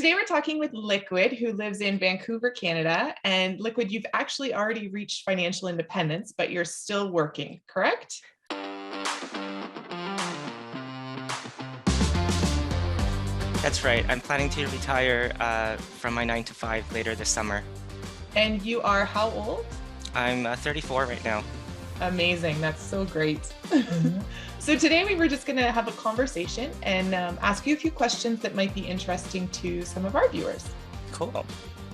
today we're talking with Liquid, who lives in Vancouver, Canada. And Liquid, you've actually already reached financial independence, but you're still working, correct? That's right. I'm planning to retire from my 9 to 5 later this summer. And you are how old? I'm 34 right now. Amazing. That's so great. So today we were just going to have a conversation and ask you a few questions that might be interesting to some of our viewers. Cool.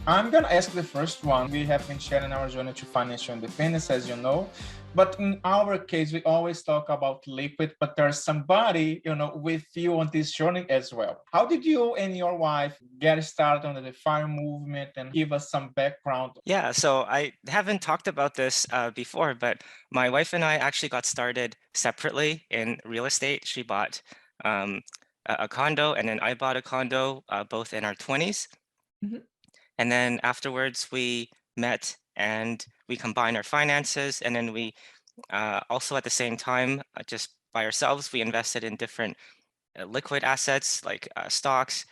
I'm going to ask the first one. We have been sharing our journey to financial independence, as you know. But in our case, we always talk about Liquid, but there's somebody, with you on this journey as well. How did you and your wife get started on the FIRE movement, and give us some background? Yeah, so I haven't talked about this before, but my wife and I actually got started separately in real estate. She bought a condo, and then I bought a condo, both in our 20s. Mhm. And then afterwards, we met and we combined our finances. And then we also at the same time, just by ourselves, we invested in different liquid assets like stocks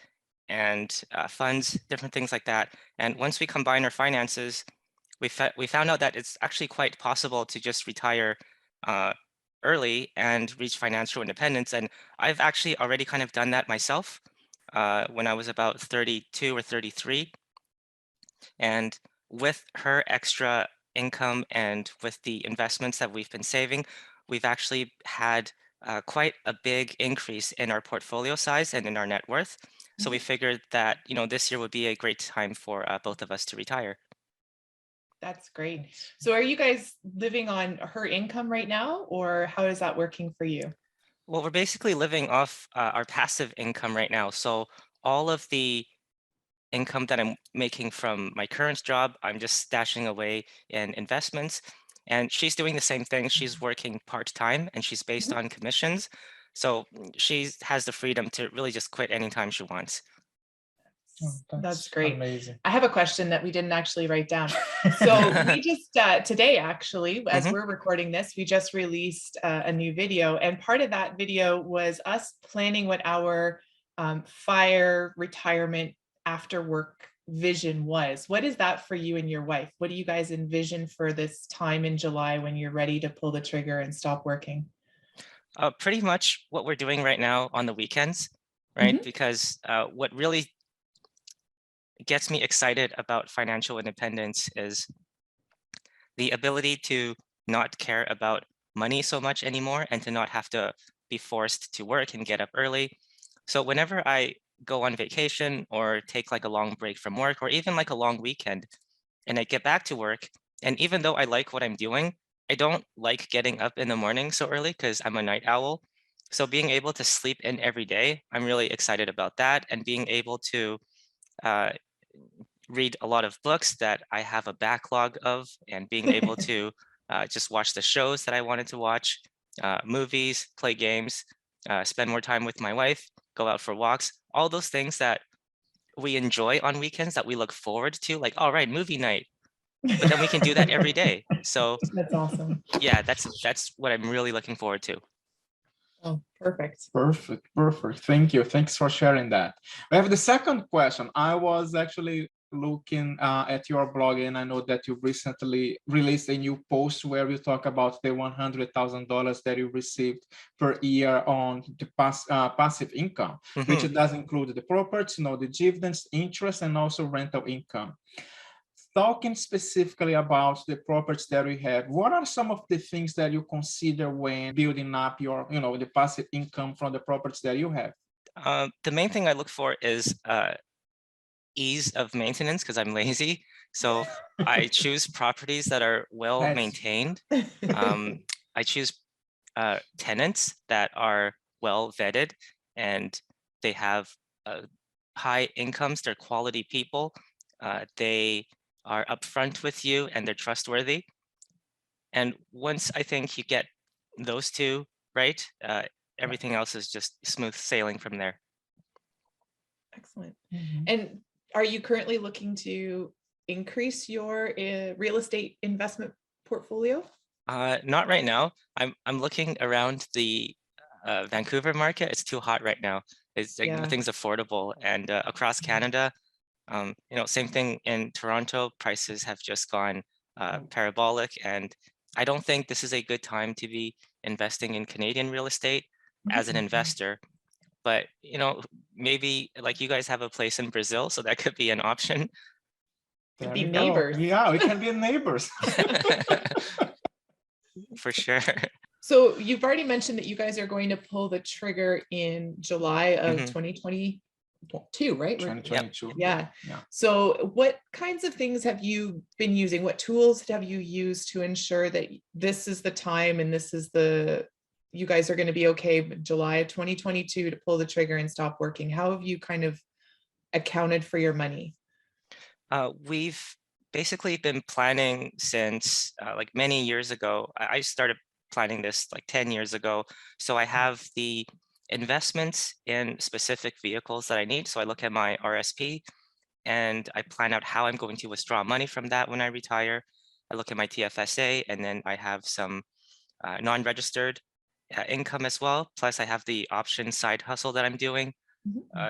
and funds, different things like that. And once we combine our finances, we found out that it's actually quite possible to just retire early and reach financial independence. And I've actually already kind of done that myself when I was about 32 or 33. And with her extra income and with the investments that we've been saving, we've actually had quite a big increase in our portfolio size and in our net worth. So we figured that, this year would be a great time for both of us to retire. That's great. So are you guys living on her income right now, or how is that working for you? Well, we're basically living off our passive income right now. So all of the income that I'm making from my current job, I'm just stashing away in investments. And she's doing the same thing. She's working part-time and she's based on commissions. So she has the freedom to really just quit anytime she wants. Oh, That's great. Amazing. I have a question that we didn't actually write down. So we just, today actually, as we're recording this, we just released a new video. And part of that video was us planning what our FIRE retirement after work vision was. What is that for you and your wife? What do you guys envision for this time in July when you're ready to pull the trigger and stop working? Pretty much what we're doing right now on the weekends, right? Because what really gets me excited about financial independence is the ability to not care about money so much anymore and to not have to be forced to work and get up early. So whenever I go on vacation or take like a long break from work or even like a long weekend and I get back to work, and even though I like what I'm doing, I don't like getting up in the morning so early because I'm a night owl. So being able to sleep in every day, I'm really excited about that, and being able to read a lot of books that I have a backlog of, and being able to just watch the shows that I wanted to watch, movies, play games, spend more time with my wife, go out for walks, all those things that we enjoy on weekends that we look forward to, like, all right, movie night, but then we can do that every day. So That's awesome. yeah, that's what I'm really looking forward to. Oh, perfect. Perfect. Thank you. Thanks for sharing that. We have the second question. I was actually looking at your blog, and I know that you recently released a new post where you talk about the $100,000 that you received per year on the passive income, which does include the property, the dividends, interest, and also rental income. Talking specifically about the properties that we have, what are some of the things that you consider when building up your, the passive income from the properties that you have? The main thing I look for is ease of maintenance, because I'm lazy. So I choose properties that are well maintained. I choose tenants that are well vetted and they have high incomes. They're quality people. They are upfront with you and they're trustworthy. And once I think you get those two right, everything else is just smooth sailing from there. Excellent. And are you currently looking to increase your real estate investment portfolio? Not right now. I'm looking around the Vancouver market. It's too hot right now. It's like Yeah. nothing's affordable, and across Canada, same thing in Toronto. Prices have just gone parabolic, and I don't think this is a good time to be investing in Canadian real estate as an investor. But maybe like you guys have a place in Brazil, so that could be an option. Could There be we go. neighbors. Yeah, we can be neighbors. For sure. So you've already mentioned that you guys are going to pull the trigger in July of Mhm. 2022, right? 2022. Yeah. Yeah. So what kinds of things have you been using? What tools have you used to ensure that this is the time and this is you guys are going to be okay July of 2022 to pull the trigger and stop working? How have you kind of accounted for your money? We've basically been planning since like many years ago. I started planning this like 10 years ago. So I have the investments in specific vehicles that I need. So I look at my RSP and I plan out how I'm going to withdraw money from that when I retire. I look at my TFSA, and then I have some non-registered income as well. Plus I have the option side hustle that I'm doing.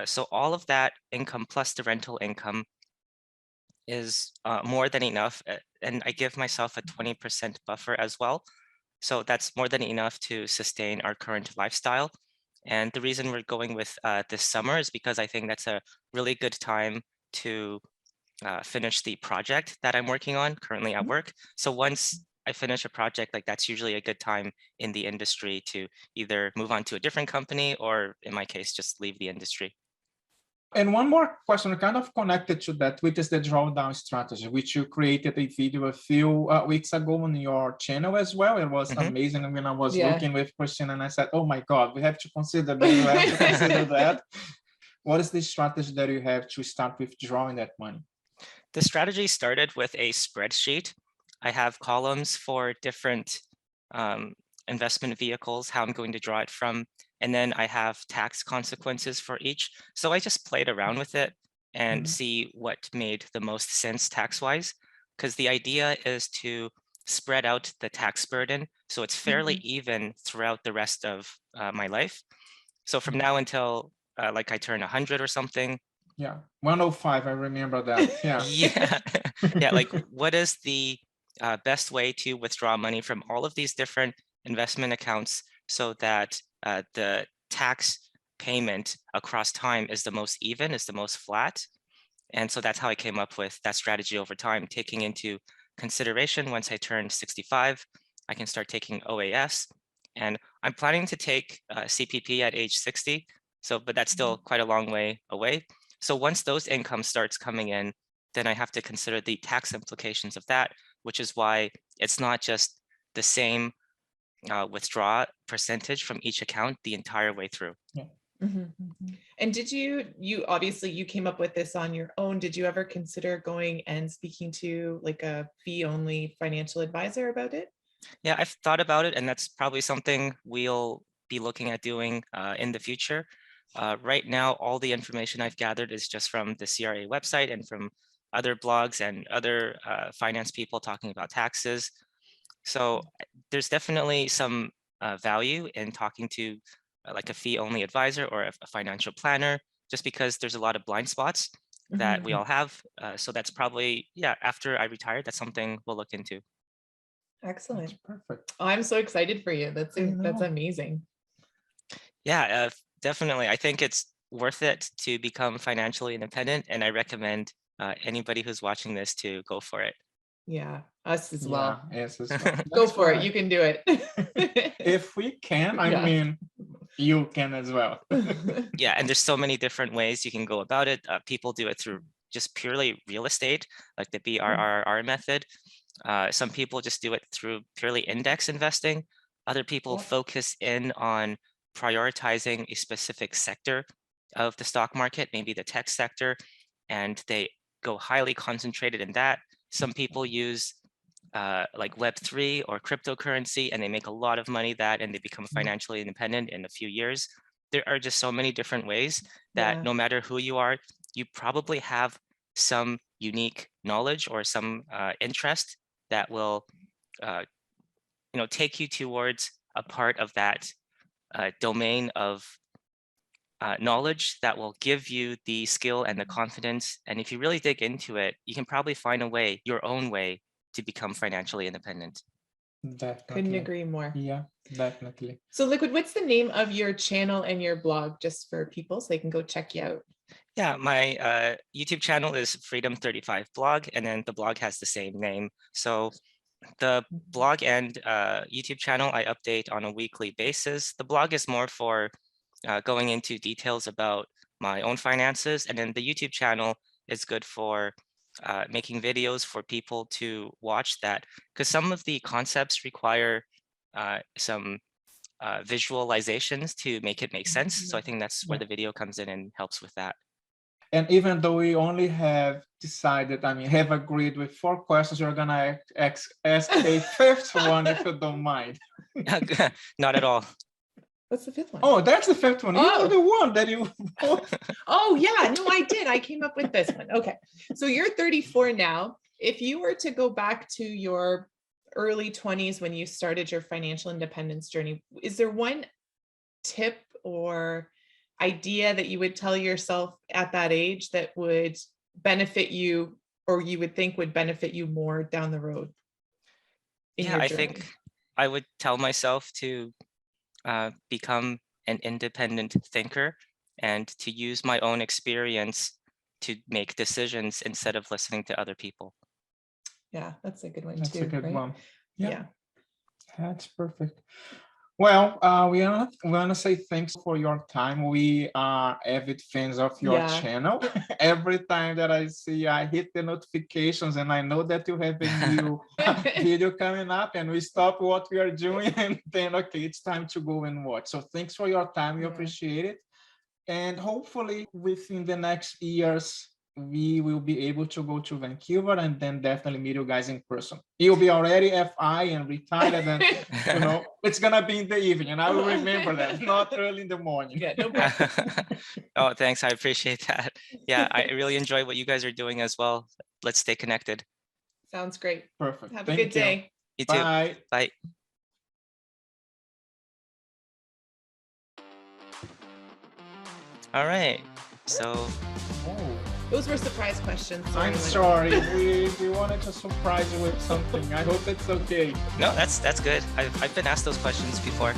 So all of that income plus the rental income is more than enough. And I give myself a 20% buffer as well. So that's more than enough to sustain our current lifestyle. And the reason we're going with this summer is because I think that's a really good time to finish the project that I'm working on currently at work. So once I finish a project, like that's usually a good time in the industry to either move on to a different company or, in my case, just leave the industry. And one more question kind of connected to that, which is the drawdown strategy, which you created a video a few weeks ago on your channel as well. It was amazing. And when I was looking with Christian, and I said, oh my God, we have to consider this, we have to consider that. What is the strategy that you have to start withdrawing that money? The strategy started with a spreadsheet. I have columns for different investment vehicles, how I'm going to draw it from, and then I have tax consequences for each. So I just played around with it and see what made the most sense tax-wise, because the idea is to spread out the tax burden so it's fairly even throughout the rest of my life. So from now until like I turn 100 or something. Yeah, 105, I remember that. Yeah. Yeah, like what is the best way to withdraw money from all of these different investment accounts so that the tax payment across time is the most even, is the most flat. And so that's how I came up with that strategy over time, taking into consideration once I turn 65, I can start taking OAS. And I'm planning to take CPP at age 60. So, but that's still quite a long way away. So once those income starts coming in, then I have to consider the tax implications of that, which is why it's not just the same withdraw percentage from each account the entire way through. Yeah. And did you obviously you came up with this on your own. Did you ever consider going and speaking to like a fee-only financial advisor about it? Yeah, I've thought about it, and that's probably something we'll be looking at doing in the future. Right now, all the information I've gathered is just from the CRA website and from other blogs and other finance people talking about taxes. So there's definitely some value in talking to like a fee-only advisor or a financial planner, just because there's a lot of blind spots that we all have. So that's probably, yeah, after I retire, that's something we'll look into. Excellent. That's perfect. I'm so excited for you. That's amazing. Yeah, definitely. I think it's worth it to become financially independent, and I recommend anybody who's watching this to go for it. Yeah, us as well. Yeah, yes, as well. Go for it. You can do it. If we can, I mean, you can as well. Yeah, and there's so many different ways you can go about it. People do it through just purely real estate, like the BRRR method. Some people just do it through purely index investing. Other people focus in on prioritizing a specific sector of the stock market, maybe the tech sector, and they go highly concentrated in that. Some people use like Web3 or cryptocurrency, and they make a lot of money that, and they become financially independent in a few years. There are just so many different ways that no matter who you are, you probably have some unique knowledge or some interest that will take you towards a part of that domain of knowledge that will give you the skill and the confidence. And if you really dig into it, you can probably find a way, your own way, to become financially independent. Definitely. Couldn't agree more. Yeah, definitely. So Liquid, what's the name of your channel and your blog, just for people so they can go check you out? Yeah, my YouTube channel is Freedom35 Blog, and then the blog has the same name. So the blog and YouTube channel I update on a weekly basis. The blog is more for going into details about my own finances, and then the YouTube channel is good for making videos for people to watch that, because some of the concepts require some visualizations to make it make sense. So I think that's where the video comes in and helps with that. And even though we only have decided, have agreed with 4 questions, you're gonna ask a 5th one if you don't mind. Not at all. What's the 5th one? Oh, that's the 5th one. Oh. You're the one that you. Oh yeah, no, I did. I came up with this one. Okay, so you're 34 now. If you were to go back to your early 20s when you started your financial independence journey, is there one tip or idea that you would tell yourself at that age that would benefit you, or you would think would benefit you more down the road? Yeah, I think I would tell myself to become an independent thinker and to use my own experience to make decisions instead of listening to other people. Yeah, that's a good one That's too. a good right? one. Yeah. That's perfect. Well, we want to say thanks for your time. We are avid fans of your channel. Every time that I see, I hit the notifications and I know that you have a new video coming up, and we stop what we are doing and then, okay, it's time to go and watch. So thanks for your time. We appreciate it. And hopefully within the next years, we will be able to go to Vancouver and then definitely meet you guys in person. You'll be already FI and retired, and it's gonna be in the evening, and I will remember that, not early in the morning. Yeah, no problem. Oh, thanks. I appreciate that. Yeah, I really enjoy what you guys are doing as well. Let's stay connected. Sounds great. Perfect. Have a good day. You too. Bye. Bye. All right. So. Those were surprise questions. I'm sorry. We wanted to surprise you with something. I hope it's okay. No, that's good. I've been asked those questions before.